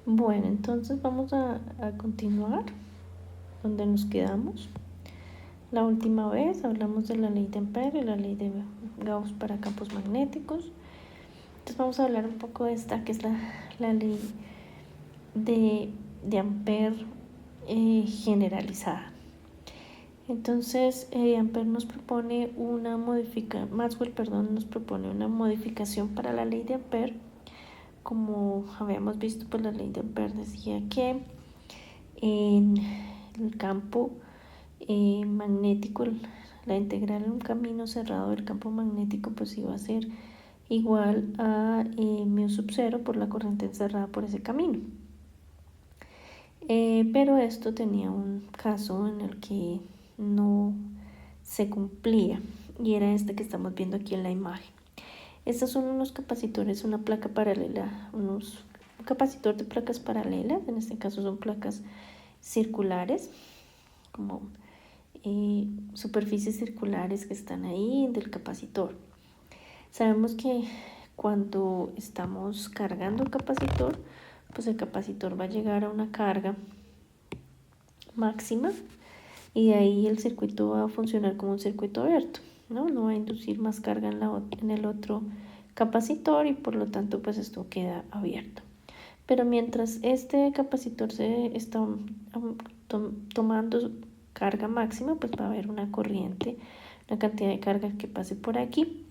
Bueno, entonces vamos a continuar donde nos quedamos. La última vez hablamos de la ley de Ampère y la ley de Gauss para campos magnéticos. Entonces vamos a hablar un poco de esta, que es la ley de Ampère generalizada. Entonces, Ampère nos propone Maxwell nos propone una modificación para la ley de Ampère. Como habíamos visto, pues la ley de Ampère decía que en el campo magnético, la integral en un camino cerrado del campo magnético pues iba a ser igual a mu sub 0 por la corriente encerrada por ese camino. Pero esto tenía un caso en el que no se cumplía, y era este que estamos viendo aquí en la imagen. Estos son unos capacitores, una placa paralela, un capacitor de placas paralelas. En este caso son placas circulares, como superficies circulares que están ahí del capacitor. Sabemos que cuando estamos cargando el capacitor, pues el capacitor va a llegar a una carga máxima y de ahí el circuito va a funcionar como un circuito abierto, no va a inducir más carga en el otro capacitor, y por lo tanto pues esto queda abierto. Pero mientras este capacitor se está tomando carga máxima, pues va a haber una corriente, una cantidad de carga que pase por aquí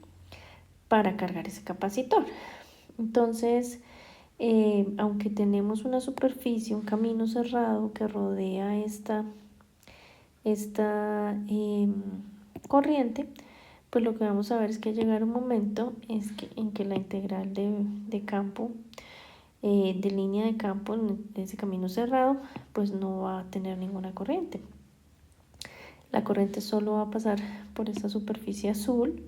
para cargar ese capacitor. Entonces, aunque tenemos una superficie, un camino cerrado que rodea esta corriente, pues lo que vamos a ver es que llegar un momento en que la integral de campo, de línea de campo en ese camino cerrado, pues no va a tener ninguna corriente. La corriente solo va a pasar por esta superficie azul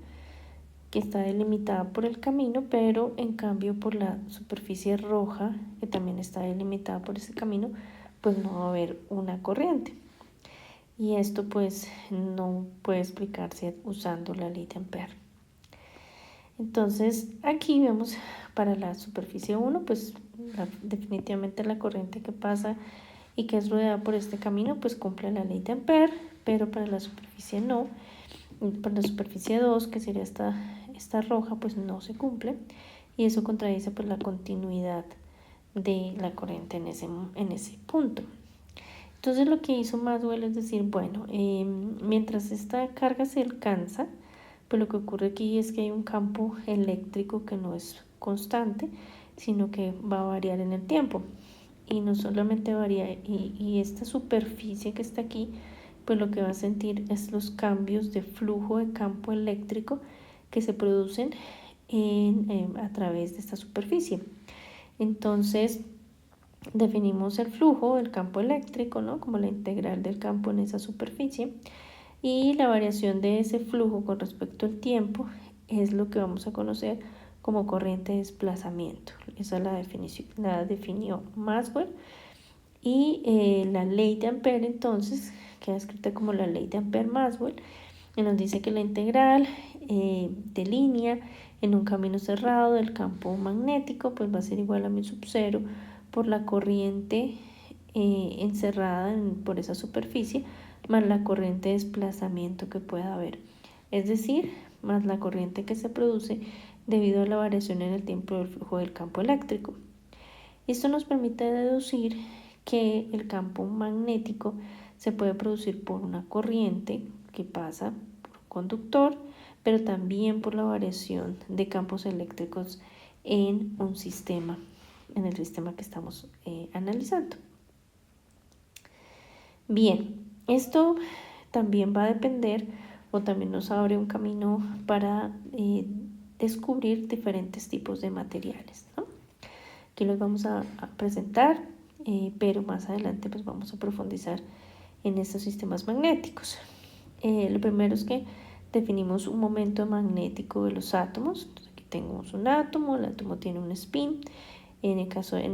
que está delimitada por el camino, pero en cambio por la superficie roja, que también está delimitada por ese camino, pues no va a haber una corriente. Y esto pues no puede explicarse usando la ley de Ampère. Entonces aquí vemos para la superficie 1, pues definitivamente la corriente que pasa y que es rodeada por este camino pues cumple la ley de Ampère, pero para la superficie no. Para la superficie 2, que sería esta roja, pues no se cumple, y eso contradice pues la continuidad de la corriente en ese punto. Entonces lo que hizo Maxwell es decir, bueno, mientras esta carga se alcanza, pues lo que ocurre aquí es que hay un campo eléctrico que no es constante, sino que va a variar en el tiempo. Y no solamente varía, y esta superficie que está aquí, pues lo que va a sentir es los cambios de flujo de campo eléctrico que se producen a través de esta superficie. Entonces, definimos el flujo del campo eléctrico, ¿no?, como la integral del campo en esa superficie, y la variación de ese flujo con respecto al tiempo es lo que vamos a conocer como corriente de desplazamiento. Esa la definió Maxwell. Y la ley de Ampère entonces queda escrita como la ley de Ampère-Maxwell, y nos dice que la integral de línea en un camino cerrado del campo magnético pues va a ser igual a mu sub 0 por la corriente encerrada por esa superficie más la corriente de desplazamiento que pueda haber, es decir, más la corriente que se produce debido a la variación en el tiempo del flujo del campo eléctrico. Esto nos permite deducir que el campo magnético se puede producir por una corriente que pasa por un conductor, pero también por la variación de campos eléctricos en un sistema, en el sistema que estamos analizando. Bien, esto también va a depender, o también nos abre un camino para descubrir diferentes tipos de materiales, ¿no? Aquí los vamos a presentar, pero más adelante pues vamos a profundizar en estos sistemas magnéticos. Lo primero es que definimos un momento magnético de los átomos. Entonces, aquí tenemos un átomo, el átomo tiene un spin, en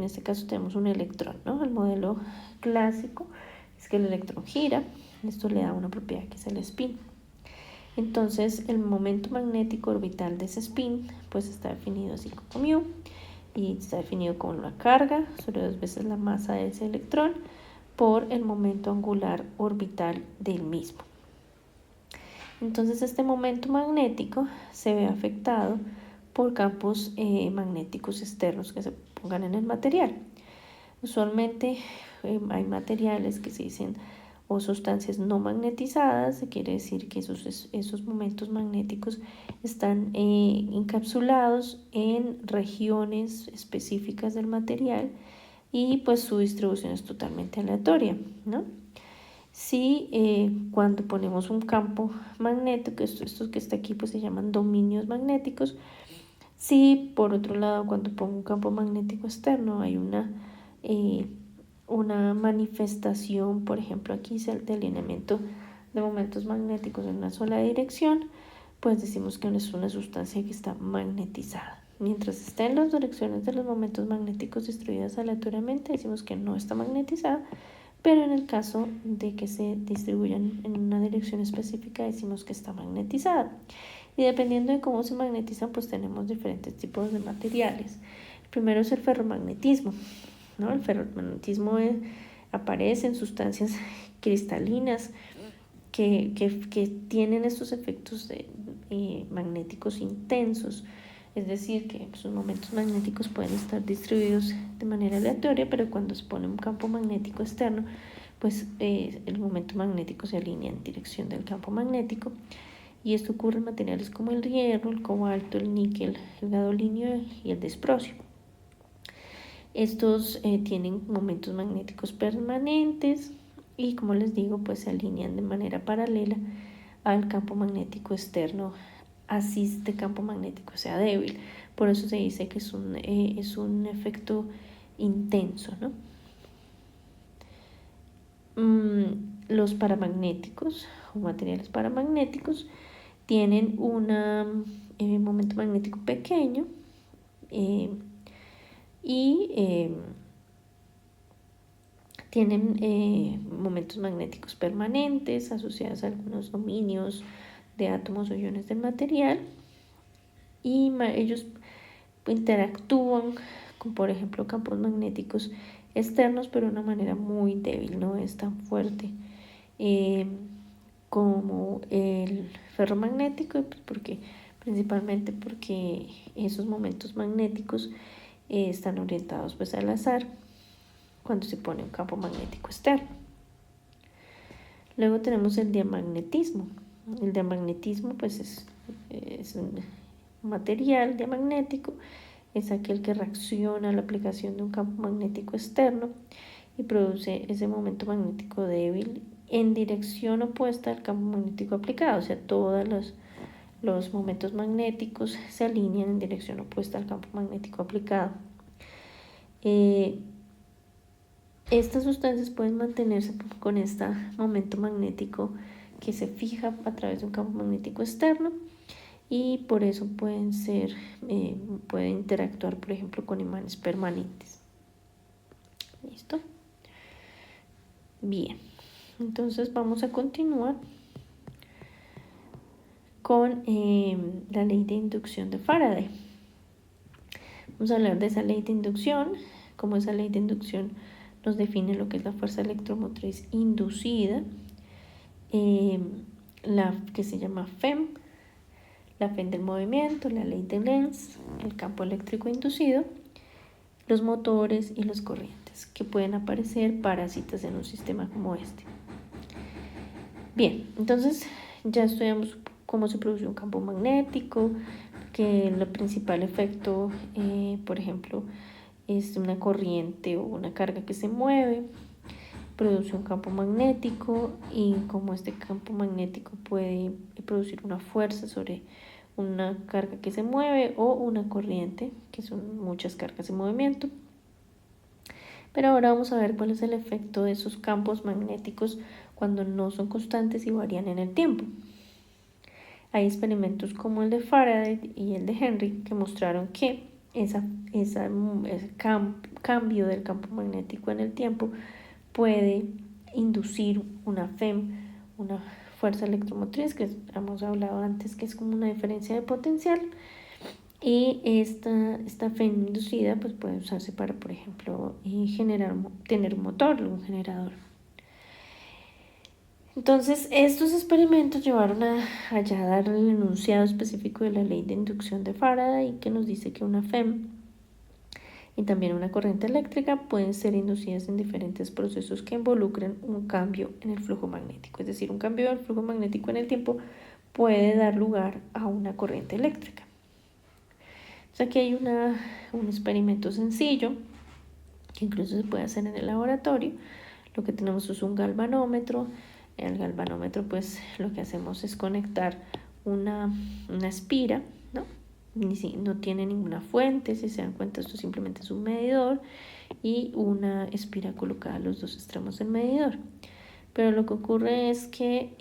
este caso tenemos un electrón, ¿no? El modelo clásico es que el electrón gira, esto le da una propiedad que es el spin. Entonces el momento magnético orbital de ese spin pues está definido así como mu, y está definido como la carga sobre 2 veces la masa de ese electrón por el momento angular orbital del mismo. Entonces este momento magnético se ve afectado por campos magnéticos externos que se pongan en el material. Usualmente hay materiales que se dicen o sustancias no magnetizadas, se quiere decir que esos momentos magnéticos están encapsulados en regiones específicas del material y pues su distribución es totalmente aleatoria, ¿no? Si cuando ponemos un campo magnético, esto que está aquí pues se llaman dominios magnéticos. Si por otro lado cuando pongo un campo magnético externo hay una manifestación, por ejemplo aquí de alineamiento de momentos magnéticos en una sola dirección, pues decimos que es una sustancia que está magnetizada. Mientras esté en las direcciones de los momentos magnéticos distribuidas aleatoriamente, decimos que no está magnetizada, pero en el caso de que se distribuyan en una dirección específica, decimos que está magnetizada. Y dependiendo de cómo se magnetizan, pues tenemos diferentes tipos de materiales. El primero es el ferromagnetismo, ¿no? El ferromagnetismo aparece en sustancias cristalinas que tienen estos efectos magnéticos intensos. Es decir, que sus momentos magnéticos pueden estar distribuidos de manera aleatoria, pero cuando se pone un campo magnético externo, pues el momento magnético se alinea en dirección del campo magnético. Y esto ocurre en materiales como el hierro, el cobalto, el níquel, el gadolinio y el desprocio. Estos tienen momentos magnéticos permanentes y, como les digo, pues se alinean de manera paralela al campo magnético externo, así este campo magnético sea débil. Por eso se dice que es un efecto intenso, ¿no? Los paramagnéticos o materiales paramagnéticos tienen un momento magnético pequeño y tienen momentos magnéticos permanentes asociados a algunos dominios de átomos o iones del material, y ellos interactúan con, por ejemplo, campos magnéticos externos, pero de una manera muy débil, no es tan fuerte como el ferromagnético, principalmente porque esos momentos magnéticos están orientados pues al azar cuando se pone un campo magnético externo. Luego tenemos el diamagnetismo. El diamagnetismo pues es un material diamagnético, es aquel que reacciona a la aplicación de un campo magnético externo y produce ese momento magnético débil en dirección opuesta al campo magnético aplicado. O sea, todos los momentos magnéticos se alinean en dirección opuesta al campo magnético aplicado. Estas sustancias pueden mantenerse con este momento magnético que se fija a través de un campo magnético externo, y por eso pueden interactuar, por ejemplo, con imanes permanentes. ¿Listo? Bien, entonces vamos a continuar con la ley de inducción de Faraday. Vamos a hablar de esa ley de inducción, cómo esa ley de inducción nos define lo que es la fuerza electromotriz inducida, la que se llama FEM, la FEM del movimiento, la ley de Lenz, el campo eléctrico inducido, los motores y las corrientes que pueden aparecer parásitas en un sistema como este. Bien, entonces ya estudiamos cómo se produce un campo magnético, que el principal efecto, por ejemplo, es una corriente o una carga que se mueve, produce un campo magnético, y como este campo magnético puede producir una fuerza sobre una carga que se mueve o una corriente, que son muchas cargas en movimiento. Pero ahora vamos a ver cuál es el efecto de esos campos magnéticos cuando no son constantes y varían en el tiempo. Hay experimentos como el de Faraday y el de Henry que mostraron que ese cambio del campo magnético en el tiempo puede inducir una FEM, una fuerza electromotriz, que hemos hablado antes, que es como una diferencia de potencial, Y esta FEM inducida pues puede usarse para, por ejemplo, tener un motor, un generador. Entonces, estos experimentos llevaron a ya dar el enunciado específico de la ley de inducción de Faraday, que nos dice que una FEM y también una corriente eléctrica pueden ser inducidas en diferentes procesos que involucren un cambio en el flujo magnético. Es decir, un cambio del flujo magnético en el tiempo puede dar lugar a una corriente eléctrica. Entonces, aquí hay un experimento sencillo que incluso se puede hacer en el laboratorio. Lo que tenemos es un galvanómetro. El galvanómetro, pues lo que hacemos es conectar una espira, ¿no? No tiene ninguna fuente, si se dan cuenta esto simplemente es un medidor y una espira colocada a los dos extremos del medidor. Pero lo que ocurre es que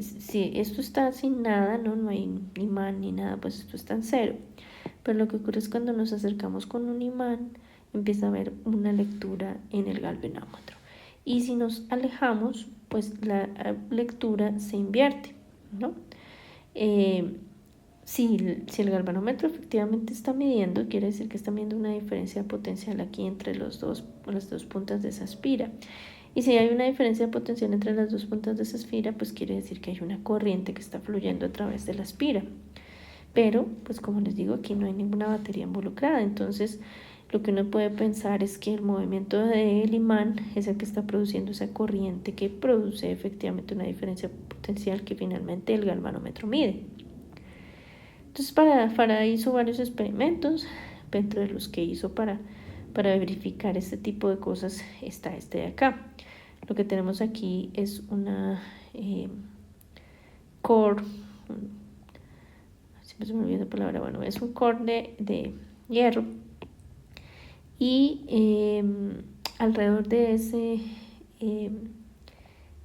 si esto está sin nada, no hay imán ni nada, pues esto está en cero. Pero lo que ocurre es cuando nos acercamos con un imán, empieza a haber una lectura en el galvanómetro. Y si nos alejamos, pues la lectura se invierte, ¿no? Si el galvanómetro efectivamente está midiendo, quiere decir que está midiendo una diferencia potencial aquí entre las dos puntas de esa espira. Y si hay una diferencia potencial entre las dos puntas de esa espira, pues quiere decir que hay una corriente que está fluyendo a través de la espira. Pero, pues como les digo, aquí no hay ninguna batería involucrada. Entonces, lo que uno puede pensar es que el movimiento del imán es el que está produciendo esa corriente que produce efectivamente una diferencia potencial que finalmente el galvanómetro mide. Entonces, Faraday hizo varios experimentos, dentro de los que hizo para verificar este tipo de cosas está este de acá. Lo que tenemos aquí es una core, siempre se me olvida la palabra, bueno, es un core de hierro y alrededor de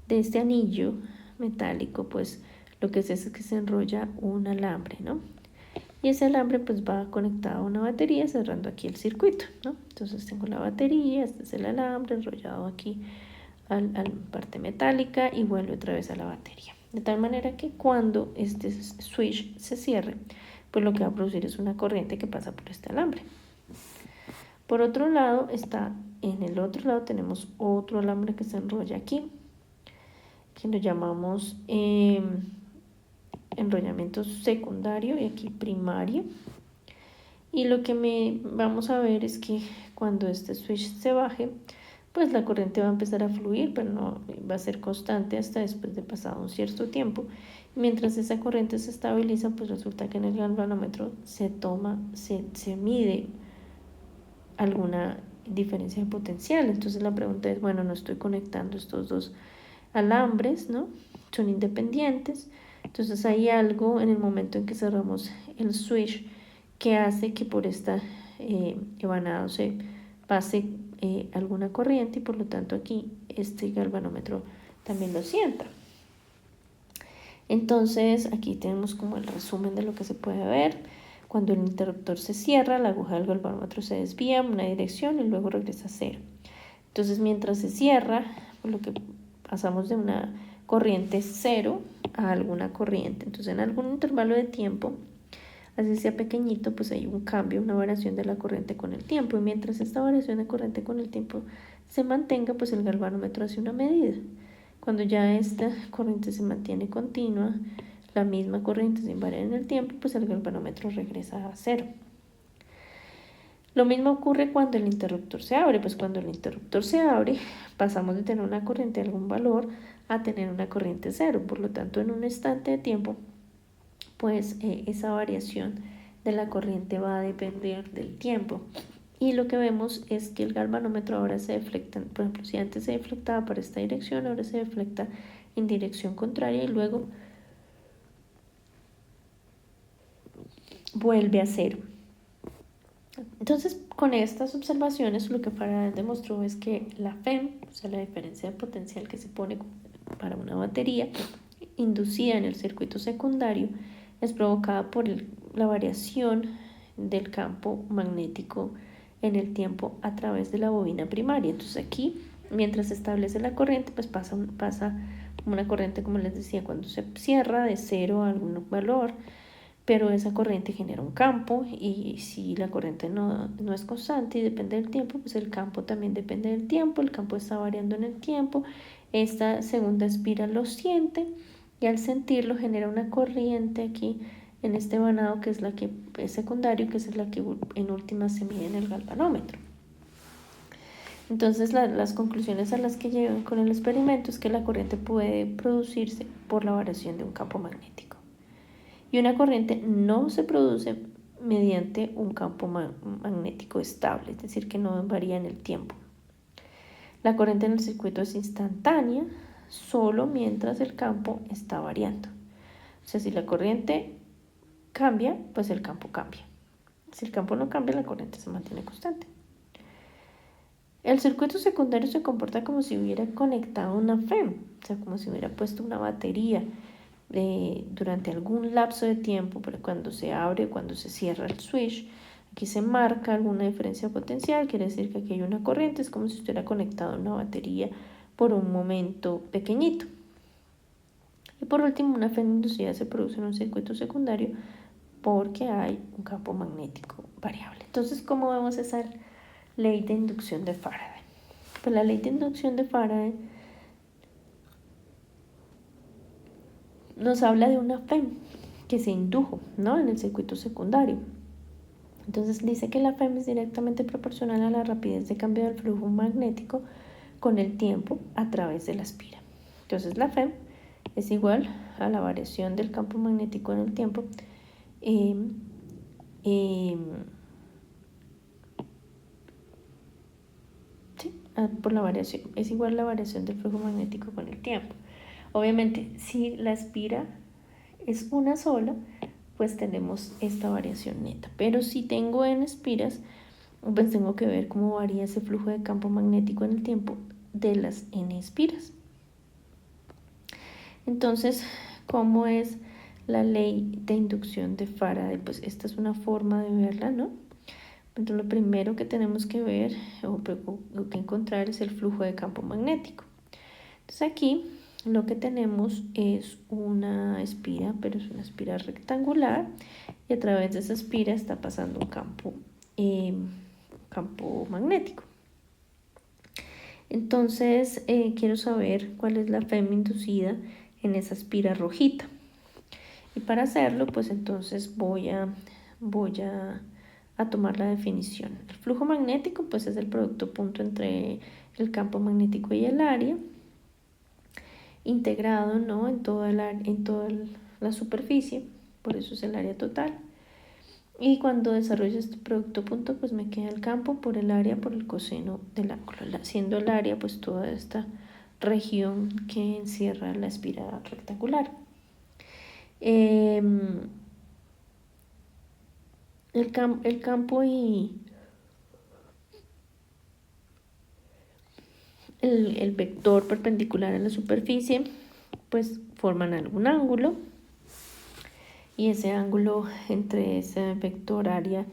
este anillo metálico, pues lo que se hace es que se enrolla un alambre, ¿no? Y ese alambre pues va conectado a una batería cerrando aquí el circuito, ¿no? Entonces tengo la batería, este es el alambre enrollado aquí a la parte metálica y vuelve otra vez a la batería. De tal manera que cuando este switch se cierre, pues lo que va a producir es una corriente que pasa por este alambre. Por otro lado, en el otro lado tenemos otro alambre que se enrolla aquí, que lo llamamos enrollamiento secundario y aquí primario. Y lo que vamos a ver es que cuando este switch se baje, pues la corriente va a empezar a fluir, pero no va a ser constante hasta después de pasado un cierto tiempo. Mientras esa corriente se estabiliza, pues resulta que en el galvanómetro se mide alguna diferencia de potencial. Entonces la pregunta es, bueno, no estoy conectando estos dos alambres, ¿no? Son independientes. Entonces hay algo en el momento en que cerramos el switch que hace que por esta evanado se pase alguna corriente y por lo tanto aquí este galvanómetro también lo sienta. Entonces aquí tenemos como el resumen de lo que se puede ver. Cuando el interruptor se cierra, la aguja del galvanómetro se desvía en una dirección y luego regresa a cero. Entonces mientras se cierra, lo que pasamos de una corriente cero a alguna corriente. Entonces en algún intervalo de tiempo, así sea pequeñito, pues hay un cambio, una variación de la corriente con el tiempo. Y mientras esta variación de corriente con el tiempo se mantenga, pues el galvanómetro hace una medida. Cuando ya esta corriente se mantiene continua, la misma corriente sin variar en el tiempo, pues el galvanómetro regresa a cero. Lo mismo ocurre cuando el interruptor se abre, pues cuando el interruptor se abre, pasamos de tener una corriente de algún valor a tener una corriente cero. Por lo tanto, en un instante de tiempo, pues esa variación de la corriente va a depender del tiempo. Y lo que vemos es que el galvanómetro ahora se deflecta, por ejemplo, si antes se deflectaba para esta dirección, ahora se deflecta en dirección contraria y luego vuelve a cero. Entonces, con estas observaciones, lo que Faraday demostró es que la FEM, o sea, la diferencia de potencial que se pone para una batería inducida en el circuito secundario, es provocada por la variación del campo magnético en el tiempo a través de la bobina primaria. Entonces aquí, mientras se establece la corriente, pues pasa una corriente, como les decía, cuando se cierra de cero a algún valor, pero esa corriente genera un campo y si la corriente no es constante y depende del tiempo, pues el campo también depende del tiempo, el campo está variando en el tiempo, esta segunda espira lo siente y al sentirlo genera una corriente aquí en este vanado que es la que es secundario, que es la que en última se mide en el galvanómetro. Entonces las conclusiones a las que llegan con el experimento es que la corriente puede producirse por la variación de un campo magnético. Y una corriente no se produce mediante un campo magnético estable, es decir, que no varía en el tiempo. La corriente en el circuito es instantánea solo mientras el campo está variando. O sea, si la corriente cambia, pues el campo cambia. Si el campo no cambia, la corriente se mantiene constante. El circuito secundario se comporta como si hubiera conectado una FEM, o sea, como si hubiera puesto una batería durante algún lapso de tiempo, pero cuando se abre o cuando se cierra el switch, aquí se marca alguna diferencia potencial, quiere decir que aquí hay una corriente, es como si estuviera conectado a una batería por un momento pequeñito. Y por último, una FEM inducida se produce en un circuito secundario porque hay un campo magnético variable. Entonces, ¿cómo vemos esa ley de inducción de Faraday? Pues la ley de inducción de Faraday nos habla de una FEM que se indujo, ¿no?, en el circuito secundario. Entonces dice que la FEM es directamente proporcional a la rapidez de cambio del flujo magnético con el tiempo a través de la espira. Entonces la FEM es igual a la variación del campo magnético en el tiempo por la variación, es igual a la variación del flujo magnético con el tiempo. Obviamente, si la espira es una sola, pues tenemos esta variación neta. Pero si tengo n espiras, pues tengo que ver cómo varía ese flujo de campo magnético en el tiempo de las n espiras. Entonces, ¿cómo es la ley de inducción de Faraday? Pues esta es una forma de verla, ¿no? Entonces, lo primero que tenemos que ver o que encontrar es el flujo de campo magnético. Entonces aquí lo que tenemos es una espira, pero es una espira rectangular y a través de esa espira está pasando un campo magnético. Entonces quiero saber cuál es la FEM inducida en esa espira rojita. Y para hacerlo, pues entonces voy a tomar la definición. El flujo magnético pues es el producto punto entre el campo magnético y el área, integrado, ¿no?, en toda la superficie, por eso es el área total. Y cuando desarrollo este producto punto, pues me queda el campo por el área por el coseno del ángulo, siendo el área pues toda esta región que encierra la espira rectangular. El campo y el vector perpendicular a la superficie pues forman algún ángulo y ese ángulo entre ese vector área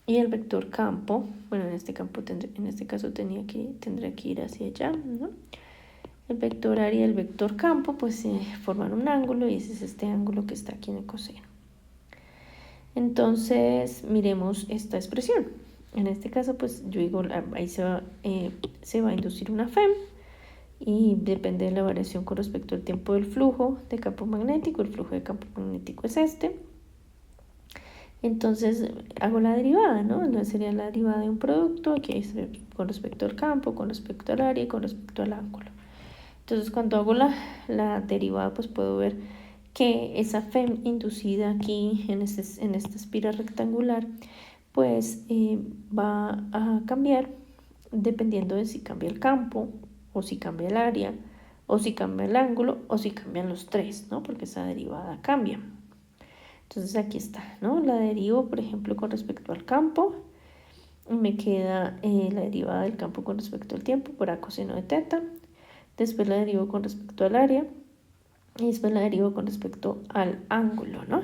y el vector campo, bueno, en este caso tendría que ir hacia allá, ¿no? El vector área y el vector campo pues forman un ángulo y ese es este ángulo que está aquí en el coseno. Entonces miremos esta expresión. En este caso pues yo digo, ahí se va a inducir una FEM y depende de la variación con respecto al tiempo del flujo de campo magnético. El flujo de campo magnético es este. Entonces hago la derivada, ¿no? Entonces sería la derivada de un producto que es con respecto al campo, con respecto al área y con respecto al ángulo. Entonces cuando hago la derivada pues puedo ver que esa FEM inducida aquí en esta espira rectangular pues va a cambiar dependiendo de si cambia el campo o si cambia el área o si cambia el ángulo o si cambian los tres, ¿no? Porque esa derivada cambia. Entonces aquí está, ¿no? La derivo, por ejemplo, con respecto al campo. Me queda la derivada del campo con respecto al tiempo por a coseno de teta. Después la derivo con respecto al área. Y después la derivo con respecto al ángulo, ¿no?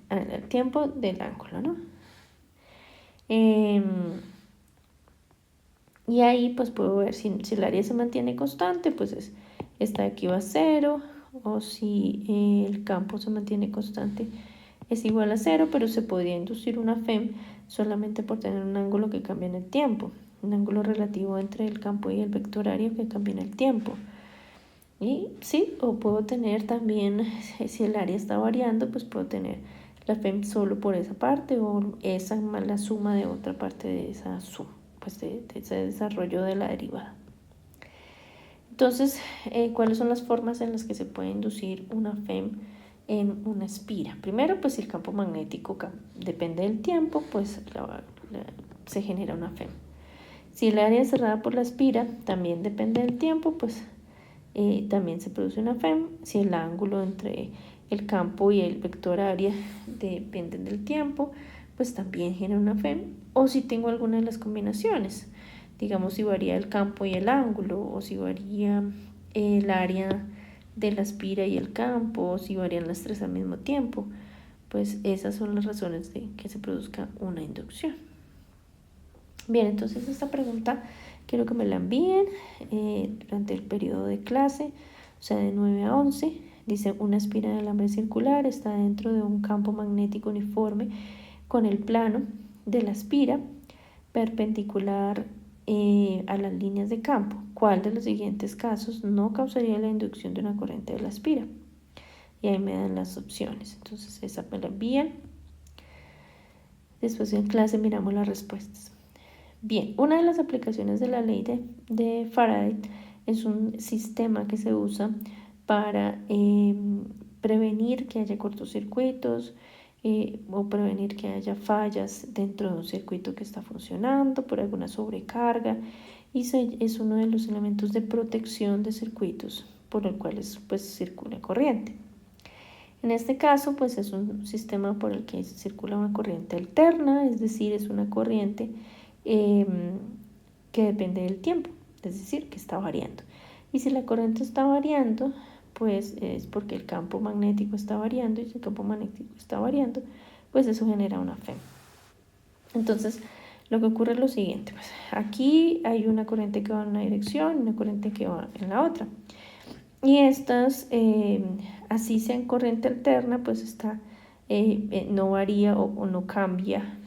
Al tiempo del ángulo, ¿no? Y ahí pues puedo ver si el área se mantiene constante, pues esta de aquí va a 0, o si el campo se mantiene constante es igual a 0, pero se podría inducir una FEM solamente por tener un ángulo que cambia en el tiempo, un ángulo relativo entre el campo y el vector área que cambia en el tiempo. Y sí, o puedo tener también, si el área está variando, pues puedo tener la FEM solo por esa parte o esa más la suma de otra parte de esa suma, pues de ese desarrollo de la derivada. Entonces, ¿cuáles son las formas en las que se puede inducir una FEM en una espira? Primero, pues si el campo magnético depende del tiempo, pues se genera una FEM. Si el área cerrada por la espira también depende del tiempo, pues también se produce una FEM. Si el ángulo entre el campo y el vector área dependen del tiempo, pues también genera una FEM. O si tengo alguna de las combinaciones, digamos si varía el campo y el ángulo, o si varía el área de la espira y el campo, o si varían las tres al mismo tiempo, pues esas son las razones de que se produzca una inducción. Bien, entonces esta pregunta quiero que me la envíen durante el periodo de clase, o sea, de 9 a 11. Dice, una espira de alambre circular está dentro de un campo magnético uniforme con el plano de la espira perpendicular a las líneas de campo. ¿Cuál de los siguientes casos no causaría la inducción de una corriente de la espira? Y ahí me dan las opciones. Entonces esa me la envían. Después en clase miramos las respuestas. Bien, una de las aplicaciones de la ley de Faraday es un sistema que se usa para prevenir que haya cortocircuitos o prevenir que haya fallas dentro de un circuito que está funcionando por alguna sobrecarga, y es uno de los elementos de protección de circuitos por los cuales pues circula corriente. En este caso pues es un sistema por el que circula una corriente alterna, es decir, es una corriente que depende del tiempo, es decir, que está variando. Y si la corriente está variando, pues es porque el campo magnético está variando, y si el campo magnético está variando, pues eso genera una FEM. Entonces, lo que ocurre es lo siguiente, pues aquí hay una corriente que va en una dirección y una corriente que va en la otra. Y estas, así sean corriente alterna, pues está, no varía o no cambia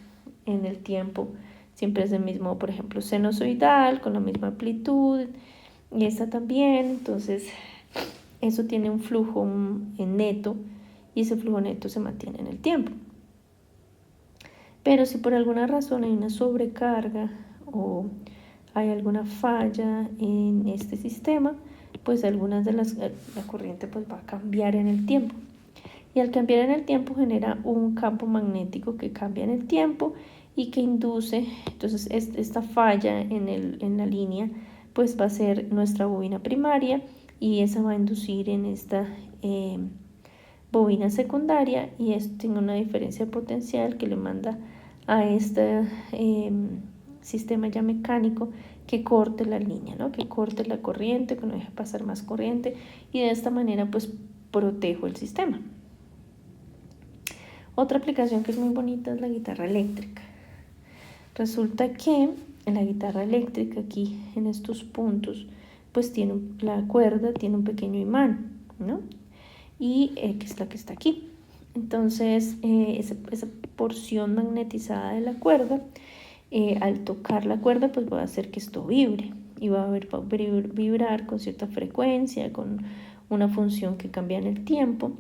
en el tiempo. Siempre es el mismo, por ejemplo, sinusoidal, con la misma amplitud, y esta también. Entonces, eso tiene un flujo neto, y ese flujo neto se mantiene en el tiempo. Pero si por alguna razón hay una sobrecarga o hay alguna falla en este sistema, pues algunas de la corriente pues va a cambiar en el tiempo. Y al cambiar en el tiempo genera un campo magnético que cambia en el tiempo y que induce, entonces esta falla en la línea pues va a ser nuestra bobina primaria, y esa va a inducir en esta bobina secundaria, y esto tiene una diferencia potencial que le manda a este sistema ya mecánico que corte la línea, ¿no? Que corte la corriente, que no deje pasar más corriente, y de esta manera pues protejo el sistema. Otra aplicación que es muy bonita es la guitarra eléctrica. Resulta que en la guitarra eléctrica, aquí en estos puntos, pues la cuerda tiene un pequeño imán, ¿no? Y que es la que está aquí. Entonces, esa porción magnetizada de la cuerda, al tocar la cuerda, pues va a hacer que esto vibre, y va a vibrar con cierta frecuencia, con una función que cambia en el tiempo.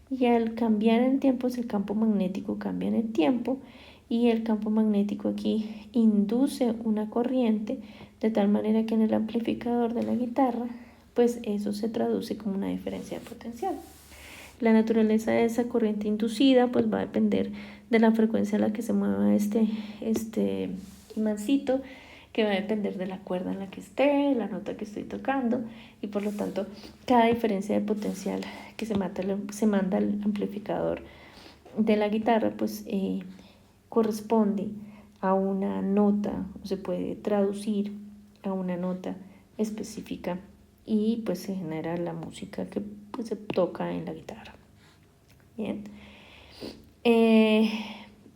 Y al cambiar en el tiempo, el campo magnético cambia en el tiempo, y el campo magnético aquí induce una corriente de tal manera que en el amplificador de la guitarra, pues eso se traduce como una diferencia de potencial. La naturaleza de esa corriente inducida pues va a depender de la frecuencia a la que se mueva este imancito, que va a depender de la cuerda en la que esté, la nota que estoy tocando, y por lo tanto cada diferencia de potencial que se manda al amplificador de la guitarra pues corresponde a una nota, o se puede traducir a una nota específica, y pues se genera la música que pues, se toca en la guitarra. Bien,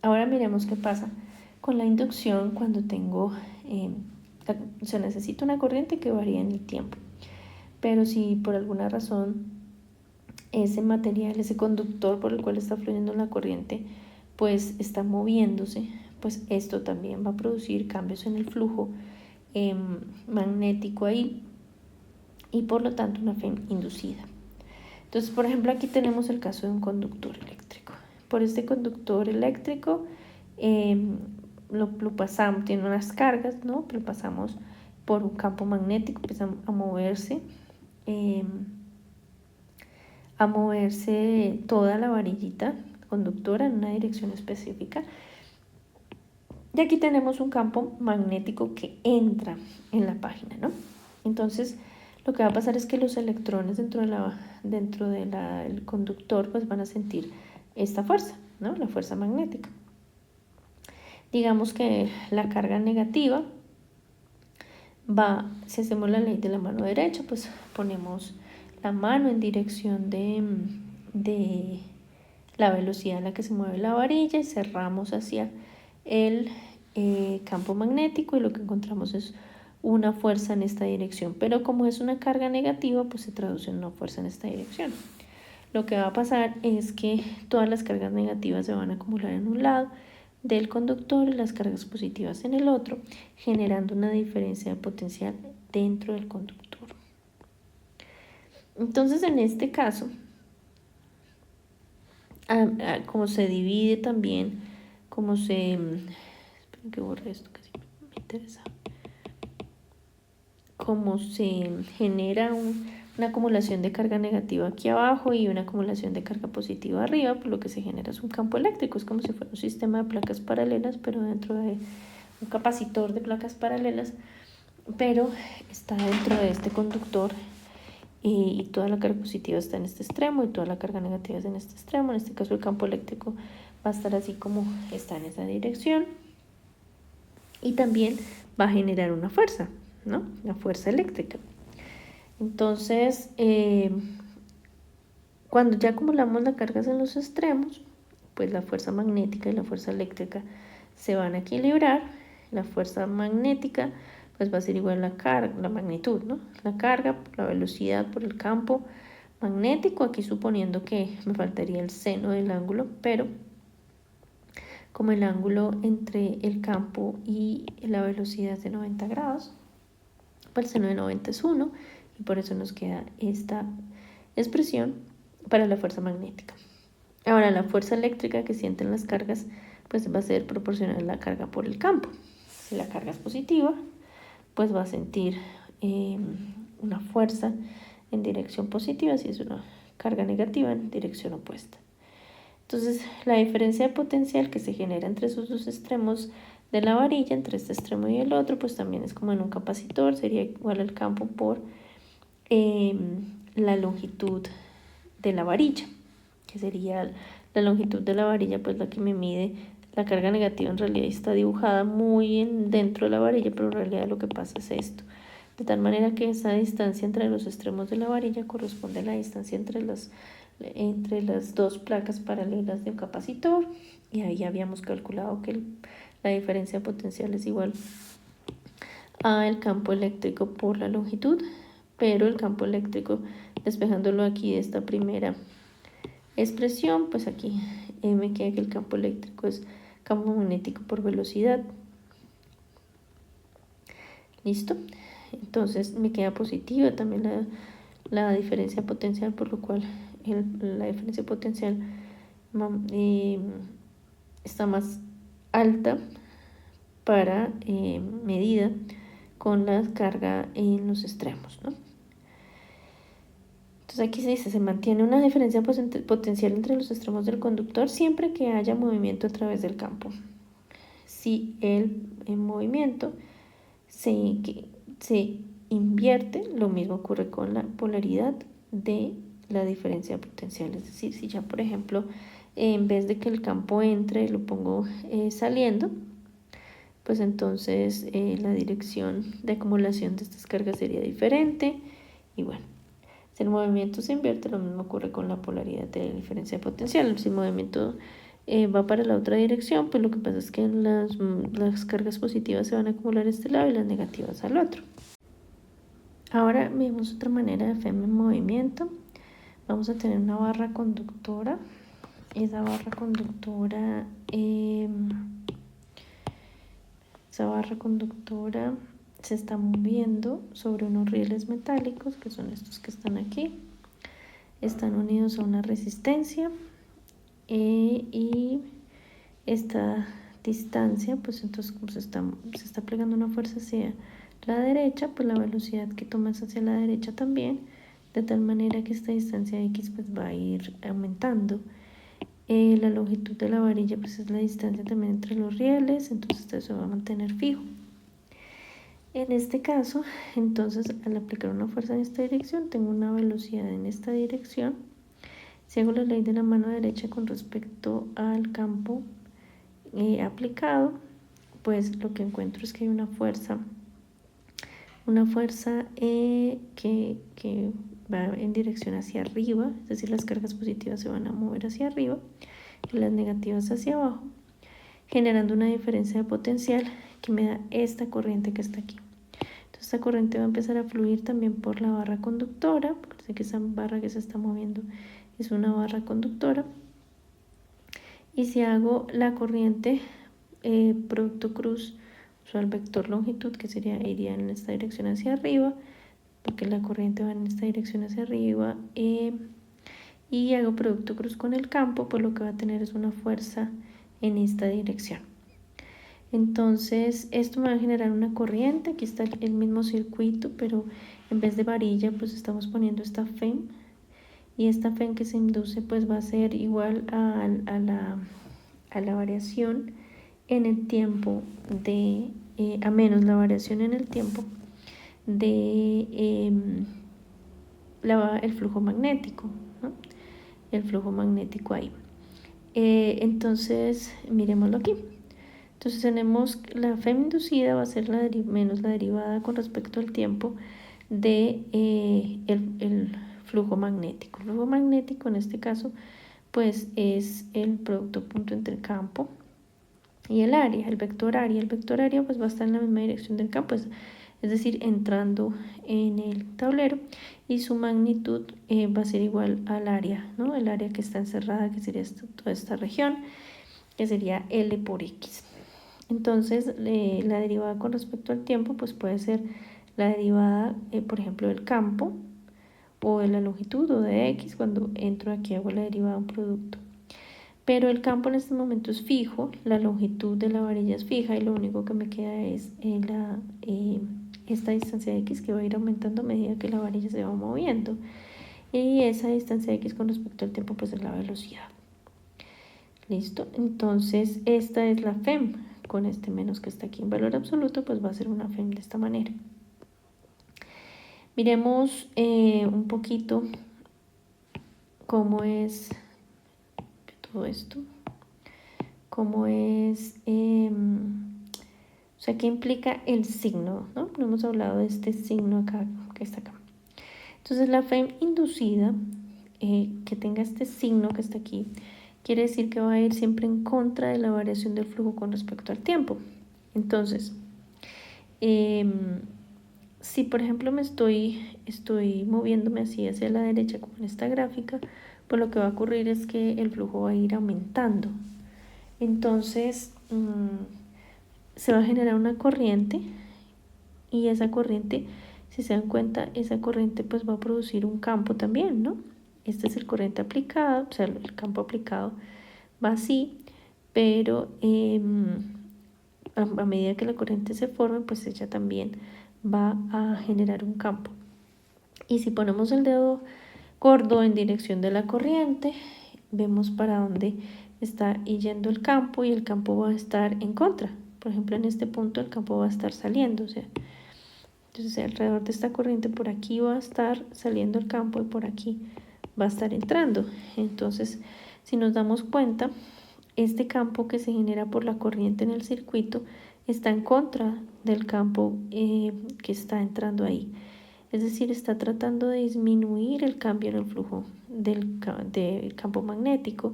ahora miremos qué pasa con la inducción cuando tengo, o sea, necesito una corriente que varía en el tiempo, pero si por alguna razón ese material, ese conductor por el cual está fluyendo la corriente, pues está moviéndose, pues esto también va a producir cambios en el flujo magnético ahí y por lo tanto una FEM inducida. Entonces, por ejemplo, aquí tenemos el caso de un conductor eléctrico. Por este conductor eléctrico lo pasamos, tiene unas cargas, ¿no? Lo pasamos por un campo magnético, empieza a moverse toda la varillita conductora en una dirección específica. Y aquí tenemos un campo magnético que entra en la página, ¿no? Entonces, lo que va a pasar es que los electrones dentro del conductor pues van a sentir esta fuerza, ¿no? La fuerza magnética. Digamos que la carga negativa si hacemos la ley de la mano derecha, pues ponemos la mano en dirección de la velocidad a la que se mueve la varilla y cerramos hacia el campo magnético y lo que encontramos es una fuerza en esta dirección, pero como es una carga negativa, pues se traduce en una fuerza en esta dirección. Lo que va a pasar es que todas las cargas negativas se van a acumular en un lado del conductor y las cargas positivas en el otro, generando una diferencia de potencial dentro del conductor. Entonces, en este caso, como se divide también, esperen que borre esto que sí me interesa, como se genera una acumulación de carga negativa aquí abajo y una acumulación de carga positiva arriba, pues lo que se genera es un campo eléctrico, es como si fuera un sistema de placas paralelas, pero dentro de un capacitor de placas paralelas, pero está dentro de este conductor y toda la carga positiva está en este extremo y toda la carga negativa está en este extremo. En este caso el campo eléctrico va a estar así como está en esa dirección y también va a generar una fuerza, ¿no? La fuerza eléctrica. Entonces, cuando ya acumulamos las cargas en los extremos, pues la fuerza magnética y la fuerza eléctrica se van a equilibrar. La fuerza magnética pues va a ser igual a la magnitud, ¿no? La carga, la velocidad por el campo magnético, aquí suponiendo que me faltaría el seno del ángulo, pero como el ángulo entre el campo y la velocidad es de 90 grados, pues el seno de 90 es 1 y por eso nos queda esta expresión para la fuerza magnética. Ahora, la fuerza eléctrica que sienten las cargas pues va a ser proporcional a la carga por el campo. Si la carga es positiva, pues va a sentir una fuerza en dirección positiva, si es una carga negativa en dirección opuesta. Entonces, la diferencia de potencial que se genera entre esos dos extremos de la varilla, entre este extremo y el otro, pues también es como en un capacitor, sería igual al campo por la longitud de la varilla, que sería la longitud de la varilla, pues la que me mide la carga negativa. En realidad está dibujada muy dentro de la varilla, pero en realidad lo que pasa es esto. De tal manera que esa distancia entre los extremos de la varilla corresponde a la distancia entre las dos placas paralelas de un capacitor. Y ahí habíamos calculado que la diferencia de potencial es igual al campo eléctrico por la longitud, pero el campo eléctrico, despejándolo aquí de esta primera expresión, pues aquí me queda que el campo eléctrico es campo magnético por velocidad. ¿Listo? Entonces me queda positiva también la diferencia potencial, por lo cual la diferencia potencial está más alta para medida con la carga en los extremos, ¿no? Entonces aquí se dice, se mantiene una diferencia potencial entre los extremos del conductor siempre que haya movimiento a través del campo. Si el movimiento se invierte, lo mismo ocurre con la polaridad de la diferencia potencial. Es decir, si ya por ejemplo en vez de que el campo entre lo pongo saliendo, pues entonces la dirección de acumulación de estas cargas sería diferente. Y bueno, si el movimiento se invierte, lo mismo ocurre con la polaridad de la diferencia de potencial. Si el movimiento va para la otra dirección, pues lo que pasa es que las cargas positivas se van a acumular a este lado y las negativas al otro. Ahora vemos otra manera de FEM en movimiento. vamos a tener una barra conductora. Esa barra conductora, se está moviendo sobre unos rieles metálicos, que son estos que están aquí. Están unidos a una resistencia y esta distancia, pues entonces como se está aplicando una fuerza hacia la derecha, pues la velocidad que toma es hacia la derecha también, de tal manera que esta distancia X pues va a ir aumentando. La longitud de la varilla pues es la distancia también entre los rieles, entonces esto se va a mantener fijo. En este caso, entonces al aplicar una fuerza en esta dirección, tengo una velocidad en esta dirección. Si hago la ley de la mano derecha con respecto al campo aplicado, pues lo que encuentro es que hay una fuerza que va en dirección hacia arriba, es decir, las cargas positivas se van a mover hacia arriba y las negativas hacia abajo, generando una diferencia de potencial que me da esta corriente que está aquí. Entonces esta corriente va a empezar a fluir también por la barra conductora, porque que esa barra que se está moviendo es una barra conductora. Y si hago la corriente producto cruz, o sea, el vector longitud, que iría en esta dirección hacia arriba, porque la corriente va en esta dirección hacia arriba, y hago producto cruz con el campo, pues lo que va a tener es una fuerza en esta dirección. Entonces esto me va a generar una corriente. Aquí está el mismo circuito, pero en vez de varilla pues estamos poniendo esta FEM, y esta FEM que se induce pues va a ser igual a la variación en el tiempo a menos la variación en el tiempo de el flujo magnético, ¿no? El flujo magnético ahí. Entonces miremoslo aquí. Entonces tenemos la FEM inducida va a ser menos la derivada con respecto al tiempo de el flujo magnético. El flujo magnético en este caso pues es el producto punto entre el campo y el área, el vector área. El vector área pues va a estar en la misma dirección del campo, es decir, entrando en el tablero, y su magnitud va a ser igual al área, ¿no? El área que está encerrada, que sería toda esta región, que sería L por X. Entonces la derivada con respecto al tiempo pues puede ser la derivada, por ejemplo, del campo o de la longitud o de X. Cuando entro aquí hago la derivada de un producto, pero el campo en este momento es fijo, la longitud de la varilla es fija y lo único que me queda es esta distancia X, que va a ir aumentando a medida que la varilla se va moviendo, y esa distancia X con respecto al tiempo pues es la velocidad. Listo, entonces esta es la FEM con este menos que está aquí en valor absoluto, pues va a ser una FEM de esta manera. Miremos un poquito cómo es todo esto, cómo es, o sea, qué implica el signo, ¿no? No hemos hablado de este signo acá, que está acá. Entonces la FEM inducida, que tenga este signo que está aquí, quiere decir que va a ir siempre en contra de la variación del flujo con respecto al tiempo. Entonces, si por ejemplo estoy moviéndome así hacia la derecha como en esta gráfica, pues lo que va a ocurrir es que el flujo va a ir aumentando. Entonces se va a generar una corriente, y esa corriente, si se dan cuenta, esa corriente pues va a producir un campo también, ¿no? Este es el corriente aplicado, o sea, el campo aplicado va así, pero a medida que la corriente se forme, pues ella también va a generar un campo. Y si ponemos el dedo gordo en dirección de la corriente, vemos para dónde está yendo el campo, y el campo va a estar en contra. Por ejemplo, en este punto el campo va a estar saliendo, o sea, entonces alrededor de esta corriente por aquí va a estar saliendo el campo y por aquí va a estar entrando. Entonces, si nos damos cuenta, este campo que se genera por la corriente en el circuito está en contra del campo que está entrando ahí. Es decir, está tratando de disminuir el cambio en el flujo del campo magnético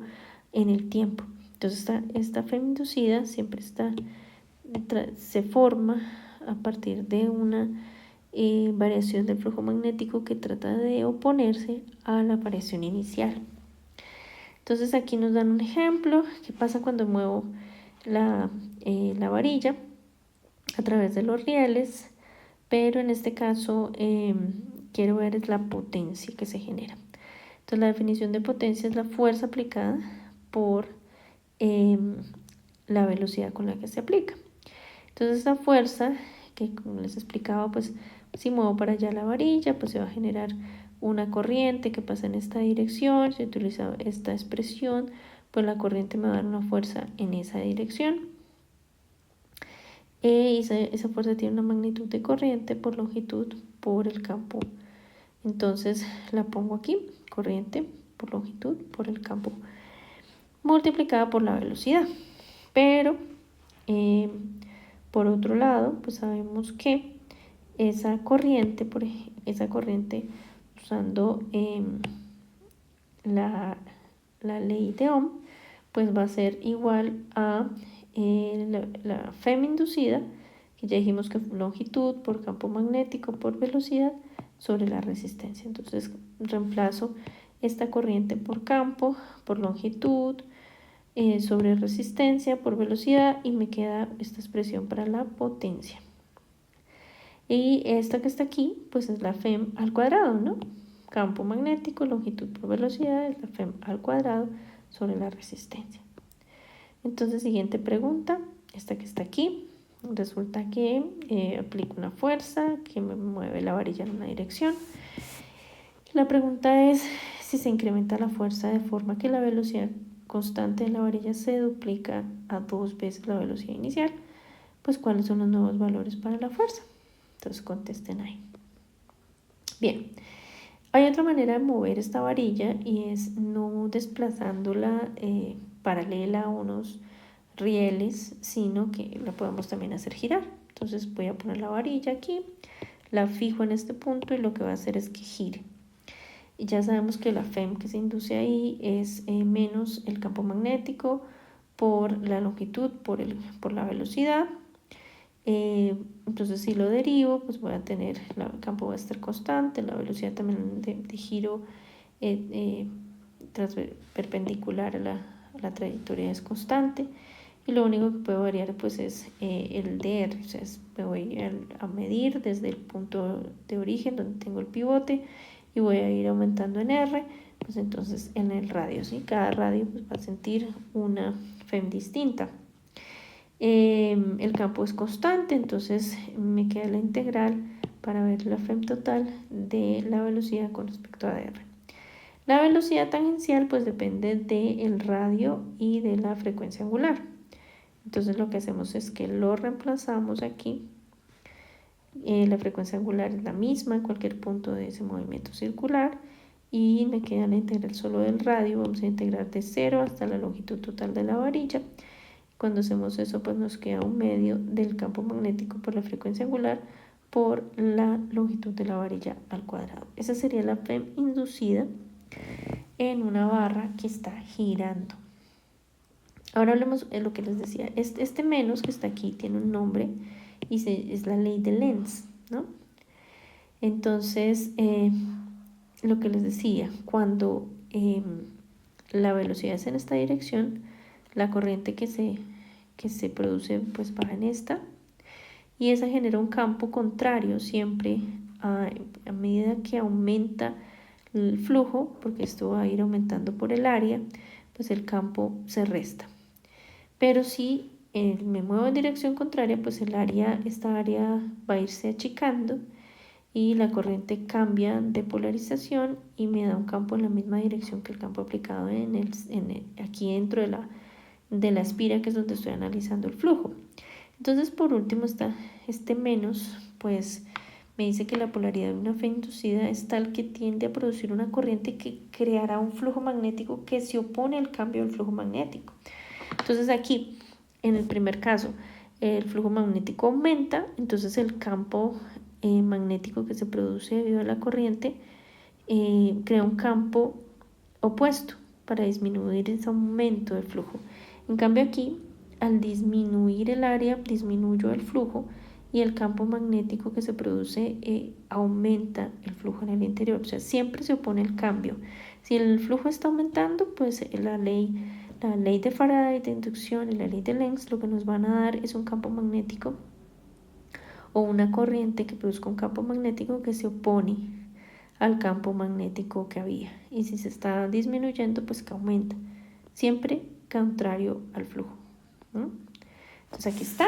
en el tiempo. Entonces esta FEM inducida siempre se forma a partir de una variación del flujo magnético que trata de oponerse a la variación inicial. Entonces aquí nos dan un ejemplo. ¿Qué pasa cuando muevo la varilla a través de los rieles? Pero en este caso quiero ver la potencia que se genera. Entonces la definición de potencia es la fuerza aplicada por la velocidad con la que se aplica. Entonces esta fuerza, que como les explicaba, pues si muevo para allá la varilla, pues se va a generar una corriente que pasa en esta dirección. Si utilizo esta expresión, pues la corriente me va a dar una fuerza en esa dirección. Esa fuerza tiene una magnitud de corriente por longitud por el campo. Entonces la pongo aquí, corriente por longitud por el campo, multiplicada por la velocidad. Pero por otro lado, pues sabemos que esa corriente, usando la ley de Ohm, pues va a ser igual a la FEM inducida, que ya dijimos que longitud por campo magnético por velocidad sobre la resistencia. Entonces reemplazo esta corriente por campo, por longitud, sobre resistencia, por velocidad, y me queda esta expresión para la potencia. Y esta que está aquí, pues es la FEM al cuadrado, ¿no? Campo magnético, longitud por velocidad, es la FEM al cuadrado sobre la resistencia. Entonces, siguiente pregunta, esta que está aquí. Resulta que aplico una fuerza que me mueve la varilla en una dirección. La pregunta es si se incrementa la fuerza de forma que la velocidad constante de la varilla se duplica a 2 veces la velocidad inicial, pues cuáles son los nuevos valores para la fuerza. Entonces contesten ahí. Bien, hay otra manera de mover esta varilla y es no desplazándola paralela a unos rieles, sino que la podemos también hacer girar. Entonces voy a poner la varilla aquí, la fijo en este punto y lo que va a hacer es que gire. Y ya sabemos que la FEM que se induce ahí es menos el campo magnético por la longitud, por la velocidad. Entonces si lo derivo, pues voy a tener, el campo va a estar constante, la velocidad también de giro perpendicular a la trayectoria es constante, y lo único que puedo variar pues es el dr. O sea, me voy a medir desde el punto de origen donde tengo el pivote y voy a ir aumentando en r, pues entonces en el radio, ¿sí? Cada radio pues va a sentir una FEM distinta. El campo es constante, entonces me queda la integral para ver la FEM total de la velocidad con respecto a dr. La velocidad tangencial pues depende del radio y de la frecuencia angular. Entonces lo que hacemos es que lo reemplazamos aquí. La frecuencia angular es la misma en cualquier punto de ese movimiento circular y me queda la integral solo del radio. Vamos a integrar de 0 hasta la longitud total de la varilla. Cuando hacemos eso, pues nos queda un medio del campo magnético por la frecuencia angular por la longitud de la varilla al cuadrado. Esa sería la FEM inducida en una barra que está girando. Ahora hablemos de lo que les decía. Este menos que está aquí tiene un nombre y es la ley de Lenz, ¿no? Entonces, lo que les decía, cuando la velocidad es en esta dirección, la corriente que se produce pues va en esta, y esa genera un campo contrario siempre a medida que aumenta el flujo, porque esto va a ir aumentando por el área, pues el campo se resta. Pero si me muevo en dirección contraria, pues esta área va a irse achicando y la corriente cambia de polarización y me da un campo en la misma dirección que el campo aplicado aquí dentro de la espira, que es donde estoy analizando el flujo. Entonces, por último está este menos, pues me dice que la polaridad de una FEM inducida es tal que tiende a producir una corriente que creará un flujo magnético que se opone al cambio del flujo magnético. Entonces aquí, en el primer caso, el flujo magnético aumenta, entonces el campo magnético que se produce debido a la corriente crea un campo opuesto para disminuir ese aumento del flujo. En cambio aquí, al disminuir el área, disminuyo el flujo y el campo magnético que se produce aumenta el flujo en el interior. O sea, siempre se opone el cambio. Si el flujo está aumentando, pues la ley de Faraday de inducción y la ley de Lenz lo que nos van a dar es un campo magnético o una corriente que produzca un campo magnético que se opone al campo magnético que había. Y si se está disminuyendo, pues que aumenta. Siempre contrario al flujo, ¿no? Entonces aquí está.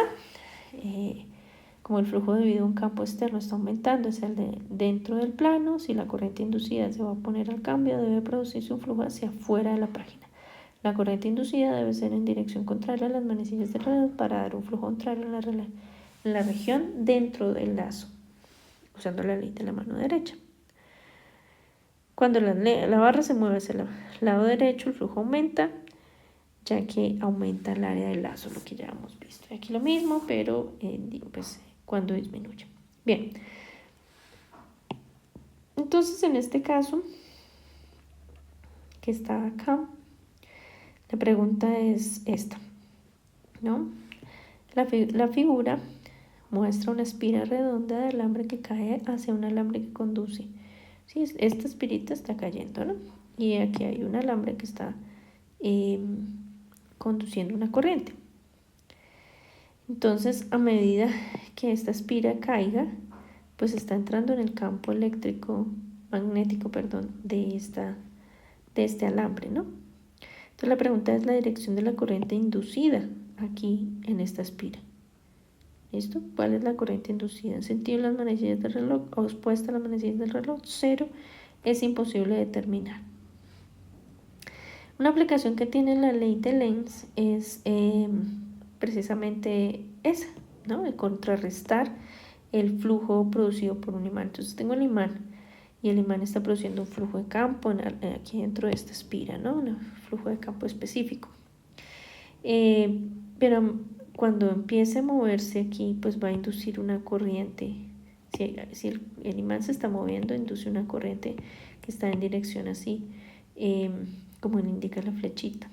Como el flujo debido a un campo externo está aumentando, es el de dentro del plano, si la corriente inducida se va a oponer al cambio, debe producirse un flujo hacia afuera de la página. La corriente inducida debe ser en dirección contraria a las manecillas del reloj para dar un flujo contrario en la región dentro del lazo, usando la ley de la mano derecha. Cuando la barra se mueve hacia el lado derecho, el flujo aumenta, ya que aumenta el área del lazo, lo que ya hemos visto. Aquí lo mismo, pero pues cuando disminuye. Bien. Entonces, en este caso, que está acá, la pregunta es esta, ¿no? La figura muestra una espira redonda de alambre que cae hacia un alambre que conduce. Sí, esta espirita está cayendo, ¿no? Y aquí hay un alambre que está conduciendo una corriente. Entonces, a medida que esta espira caiga, pues está entrando en el campo magnético, de este alambre, ¿no? Entonces la pregunta es la dirección de la corriente inducida aquí en esta espira. ¿Listo? ¿Cuál es la corriente inducida? En sentido de las manecillas del reloj o expuesta a las manecillas del reloj, 0, es imposible determinar. Una aplicación que tiene la ley de Lenz es precisamente esa, ¿no? De contrarrestar el flujo producido por un imán. Entonces tengo el imán y el imán está produciendo un flujo de campo aquí dentro de esta espira, ¿no? Un flujo de campo específico. Pero cuando empiece a moverse aquí, pues va a inducir una corriente. Si el imán se está moviendo, induce una corriente que está en dirección así, como le indica la flechita.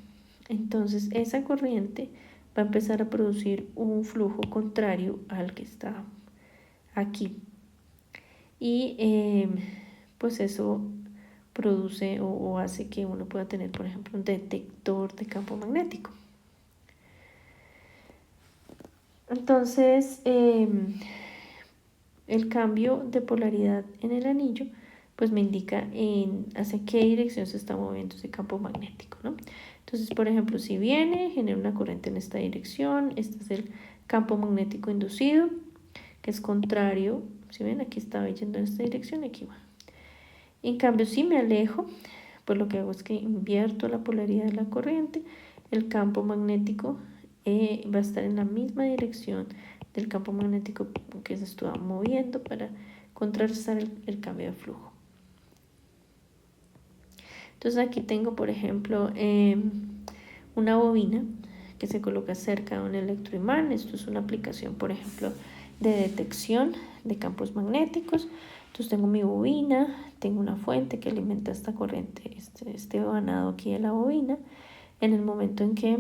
Entonces esa corriente va a empezar a producir un flujo contrario al que está aquí. Y pues eso produce o hace que uno pueda tener, por ejemplo, un detector de campo magnético. Entonces, el cambio de polaridad en el anillo pues me indica hacia qué dirección se está moviendo ese campo magnético, ¿no? Entonces, por ejemplo, si viene, genera una corriente en esta dirección, este es el campo magnético inducido, que es contrario, si ven, aquí estaba yendo en esta dirección, aquí va. En cambio, si me alejo, pues lo que hago es que invierto la polaridad de la corriente, el campo magnético va a estar en la misma dirección del campo magnético que se estaba moviendo para contrarrestar el cambio de flujo. Entonces aquí tengo, por ejemplo, una bobina que se coloca cerca de un electroimán. Esto es una aplicación, por ejemplo, de detección de campos magnéticos. Entonces tengo mi bobina, tengo una fuente que alimenta esta corriente, este vanado aquí de la bobina. En el momento en que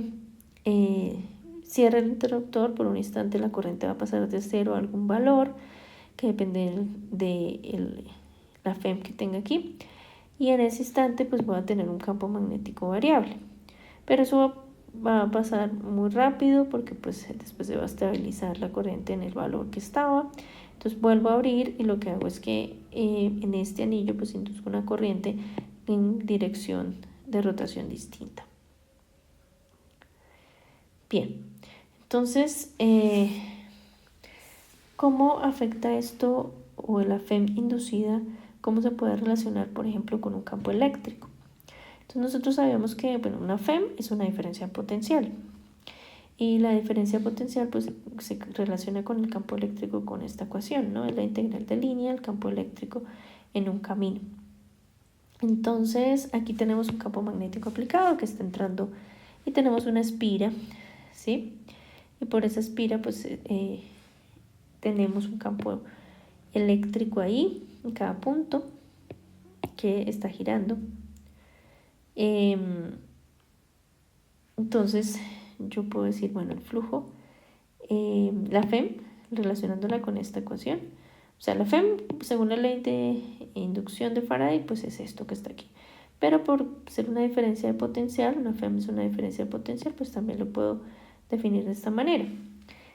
cierre el interruptor, por un instante la corriente va a pasar de 0 a algún valor que depende de la FEM que tenga aquí. Y en ese instante pues voy a tener un campo magnético variable. Pero eso va a pasar muy rápido porque pues después se va a estabilizar la corriente en el valor que estaba. Entonces vuelvo a abrir y lo que hago es que en este anillo pues induzco una corriente en dirección de rotación distinta. Bien, entonces, ¿cómo afecta esto o la FEM inducida? ¿Cómo se puede relacionar, por ejemplo, con un campo eléctrico? Entonces nosotros sabemos que una FEM es una diferencia potencial. Y la diferencia potencial pues se relaciona con el campo eléctrico con esta ecuación, ¿no? Es la integral de línea del campo eléctrico en un camino. Entonces aquí tenemos un campo magnético aplicado que está entrando y tenemos una espira, ¿sí? Y por esa espira pues tenemos un campo eléctrico ahí en cada punto que está girando. Entonces yo puedo decir, bueno, el flujo, la FEM relacionándola con esta ecuación. O sea, la FEM, según la ley de inducción de Faraday, pues es esto que está aquí. Pero por ser una diferencia de potencial, una FEM es una diferencia de potencial, pues también lo puedo definir de esta manera.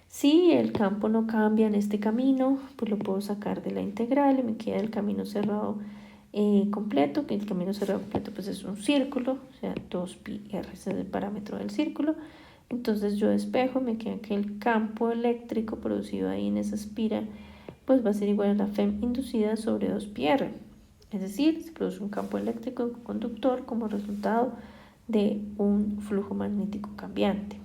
Si el campo no cambia en este camino, pues lo puedo sacar de la integral y me queda el camino cerrado completo, que el camino cerrado completo pues es un círculo, o sea, 2πr es el parámetro del círculo. Entonces yo despejo, me queda que el campo eléctrico producido ahí en esa espira pues va a ser igual a la FEM inducida sobre 2πr. Es decir, se produce un campo eléctrico conductor como resultado de un flujo magnético cambiante.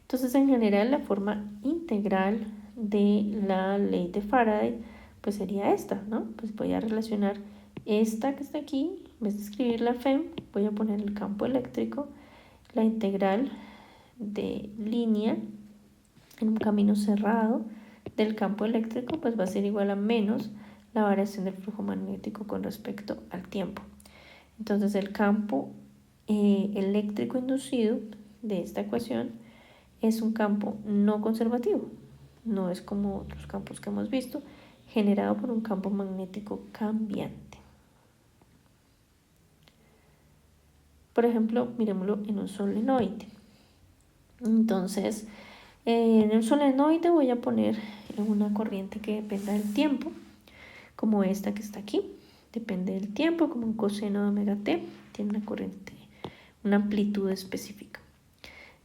Entonces, en general, la forma integral de la ley de Faraday pues sería esta, ¿no? Pues voy a relacionar esta que está aquí, en vez de escribir la FEM, voy a poner el campo eléctrico, la integral de línea en un camino cerrado del campo eléctrico, pues va a ser igual a menos la variación del flujo magnético con respecto al tiempo. Entonces el campo eléctrico inducido de esta ecuación es un campo no conservativo, no es como otros campos que hemos visto, generado por un campo magnético cambiante. Por ejemplo, miremoslo en un solenoide. Entonces, en el solenoide voy a poner una corriente que dependa del tiempo, como esta que está aquí. Depende del tiempo, como un coseno de omega t, tiene una corriente, una amplitud específica.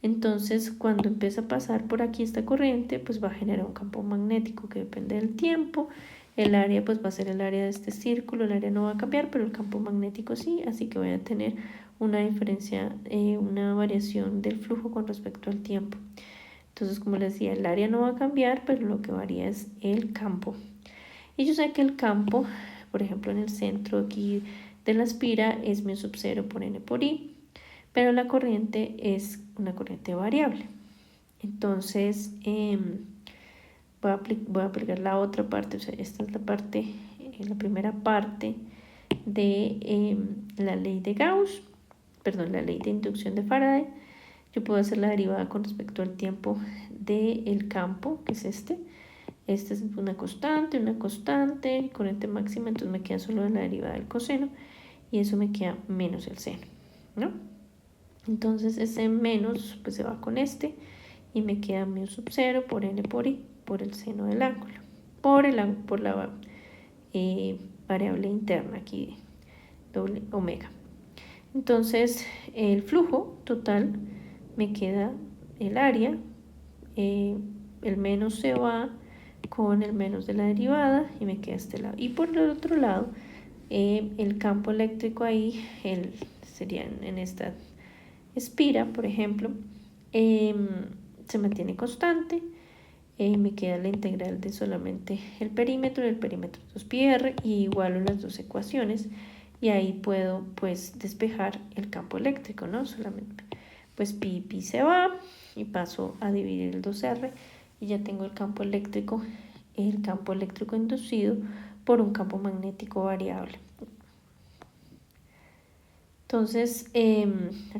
Entonces, cuando empieza a pasar por aquí esta corriente, pues va a generar un campo magnético que depende del tiempo. El área pues va a ser el área de este círculo, el área no va a cambiar, pero el campo magnético sí, así que voy a tener una diferencia, una variación del flujo con respecto al tiempo. Entonces, como les decía, el área no va a cambiar, pero lo que varía es el campo. Y yo sé que el campo, por ejemplo, en el centro aquí de la espira es mu sub 0 por n por i, pero la corriente es una corriente variable. Entonces, voy a aplicar la otra parte, o sea, esta es la parte, la primera parte de la ley de Gauss, perdón, la ley de inducción de Faraday. Yo puedo hacer la derivada con respecto al tiempo del campo, que es este. Esta es una constante, corriente máxima, entonces me queda solo la derivada del coseno y eso me queda menos el seno, ¿no? Entonces ese menos pues se va con este y me queda mu sub 0 por n por i por el seno del ángulo, por la variable interna aquí, doble omega. Entonces el flujo total me queda el área, el menos se va con el menos de la derivada y me queda este lado. Y por el otro lado, el campo eléctrico ahí, sería en esta espira, por ejemplo, se mantiene constante. Me queda la integral de solamente el perímetro es 2πr y igualo las dos ecuaciones y ahí puedo pues despejar el campo eléctrico, ¿no? Solamente pues pi se va y paso a dividir el 2r y ya tengo el campo eléctrico inducido por un campo magnético variable. Entonces, ustedes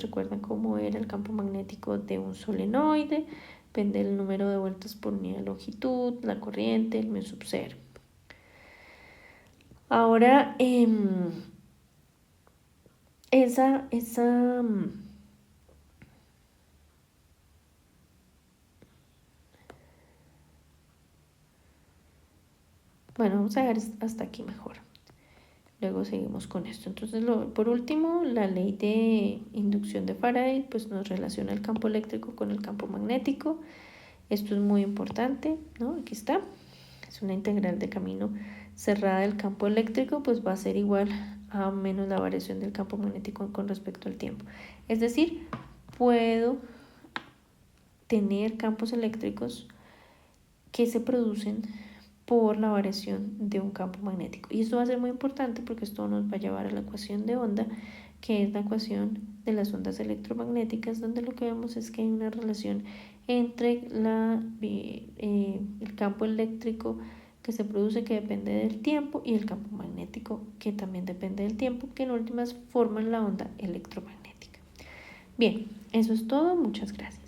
recuerdan cómo era el campo magnético de un solenoide, depende del número de vueltas por unidad de longitud, la corriente, el mu sub 0. Ahora, bueno, vamos a dejar hasta aquí mejor. Luego seguimos con esto. Entonces, por último, la ley de inducción de Faraday pues nos relaciona el campo eléctrico con el campo magnético. Esto es muy importante, ¿no? Aquí está. Es una integral de camino cerrada del campo eléctrico, pues va a ser igual a menos la variación del campo magnético con respecto al tiempo. Es decir, puedo tener campos eléctricos que se producen por la variación de un campo magnético. Y esto va a ser muy importante porque esto nos va a llevar a la ecuación de onda, que es la ecuación de las ondas electromagnéticas, donde lo que vemos es que hay una relación entre el campo eléctrico que se produce, que depende del tiempo, y el campo magnético, que también depende del tiempo, que en últimas forman la onda electromagnética. Bien, eso es todo. Muchas gracias.